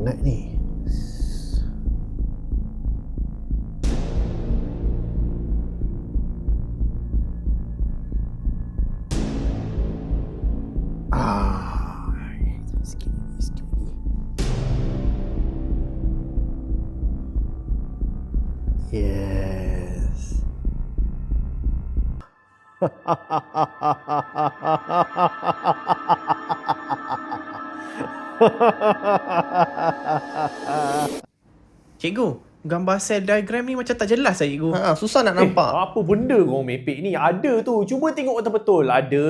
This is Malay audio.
sangat ni. Sikit lagi. Yes. Cikgu, gambar sel diagram ni macam tak jelas lah cikgu. Susah nak nampak. Apa benda kau mepek ni? Ada tu. Cuba tengok betul-betul. Ada.